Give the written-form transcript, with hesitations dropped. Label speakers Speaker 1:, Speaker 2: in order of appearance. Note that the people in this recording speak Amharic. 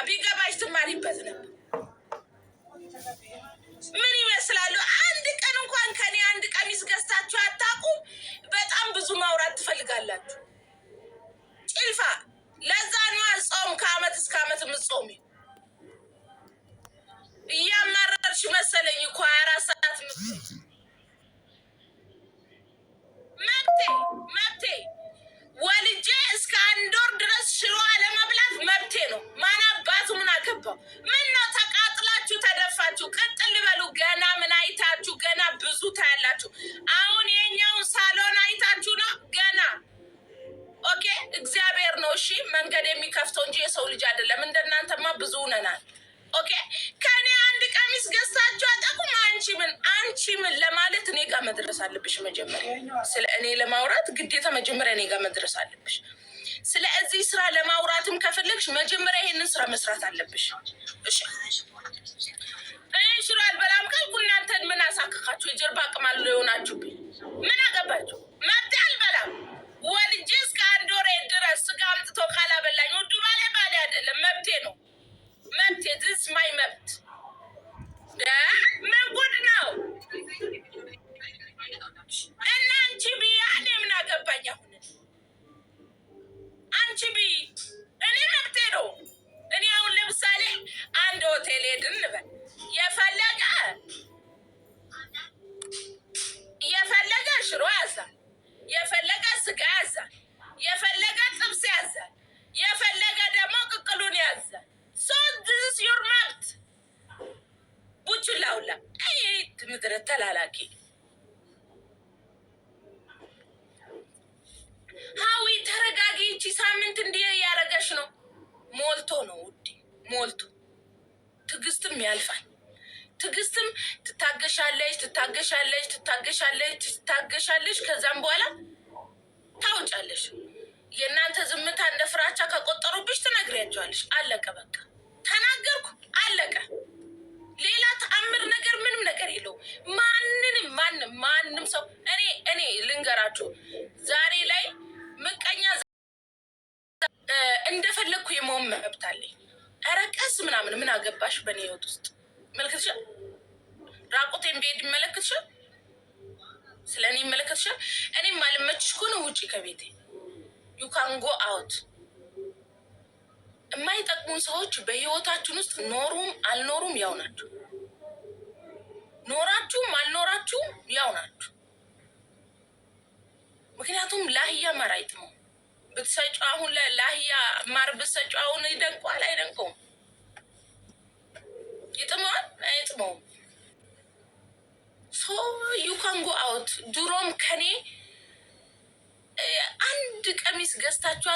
Speaker 1: ቢገባሽ ትማሪበት ነው። ምን ይመስላሉ? አንድ ቀን እንኳን ከኔ አንድ ቀሚስ ገዝታችሁ አታውቁም። በጣም ብዙ ማውራት ትፈልጋላችሁ። ጭልፋ ለዛ ነው ጾም ከአመት እስከ አመት የምትጾሚ። እያማረርሽ መሰለኝ እኮ 24 ሰዓት መብቴ ወልጄ እስከ 1 ወር ድረስ ሽሮ አለመብላት መብቴ ነው። ማን አባቱ ምን አገባው? ምን ነው ተቃጥላችሁ ተደፋችሁ? ቅጥል በሉ። ገና ምን አይታችሁ? ገና ብዙ ታያላችሁ። አሁን የኛውን ሳሎን አይታችሁ ነው ገና። ኦኬ እግዚአብሔር ነው እሺ መንገድ የሚከፍተው እንጂ የሰው ልጅ አይደለም። እንደናንተማ ብዙ ነናል። ኦኬ ከኔ አንድ ቀሚስ ገዝታችሁ አጣቁም። አንቺ ምን ለማለት እኔ ጋር መድረስ አለብሽ። መጀመሪያ ስለ እኔ ለማውራት ግዴታ መጀመሪያ እኔ ጋር መድረስ አለብሽ። ስለዚህ ስራ ለማውራትም ከፈለግሽ መጀመሪያ ይሄንን ስራ መስራት አለብሽ። እሺ እኔ ሽሮ አልበላም ካልኩ እናንተን ምን አሳክካችሁ? የጀርባ ቅማል የሆናችሁብኝ ምን አገባችሁ? መብቴ አልበላም። ወልጄ እስከ 1 ወር ድረስ ስጋ አምጥቶ ካላበላኝ ውዱ ባሌ አይደለም መብቴ ነው። መብቴ this my መብት። ምን ጉድ ነው? እና አንቺ ብዬ እኔ ምን አገባኝ? አሁን አንቺ ብዬ እኔ መብቴ ነው። እኔ አሁን ለምሳሌ አንድ ሆቴል ሄድን እንበል፣ የፈለገ ሽሮ ያዛል፣ የፈለገ ስጋ ያዛል፣ የፈለገ ጥብስ ያዛል፣ የፈለገ ደግሞ ቅቅሉን ያዛል። so this is your መብት። ቡችላውላ ምድረ ተላላኪ ሀዊ ተረጋጊ። እቺ ሳምንት እንዲህ ያረገሽ ነው። ሞልቶ ነው ውዴ ሞልቶ። ትዕግስትም ያልፋል። ትዕግስትም ትታገሻለሽ። ከዛም በኋላ ታውጫለሽ። የእናንተ ዝምታ እንደ ፍራቻ ከቆጠሩብሽ ትነግሪያቸዋለሽ። አለቀ በቃ። ተናገርኩ አለቀ። ሌላ ተአምር ነገር ምንም ነገር የለው። ማንም ሰው እኔ ልንገራችሁ ዛሬ ላይ ምቀኛ እንደፈለግኩ የመሆን መብት አለኝ። ኧረ ቀስ ምናምን ምን አገባሽ? በእኔ ህይወት ውስጥ መልክትሻል። ራቁቴን ብሄድ ይመለከትሻል። ስለ እኔ ይመለከትሻል። እኔም አልመችሽ ከሆነ ውጪ ከቤቴ you can go out። የማይጠቅሙን ሰዎች በህይወታችን ውስጥ ኖሩም አልኖሩም ያው ናቸው። ኖራችሁም አልኖራችሁም ያው ናችሁ። ምክንያቱም ላህያ ማር አይጥመው። ብትሰጪው አሁን ላህያ ማር ብትሰጪው አሁን ይደንቀዋል አይደንቀውም? ይጥመዋል አይጥመውም? so you can go out። ድሮም ከኔ አንድ ቀሚስ ገዝታችሁ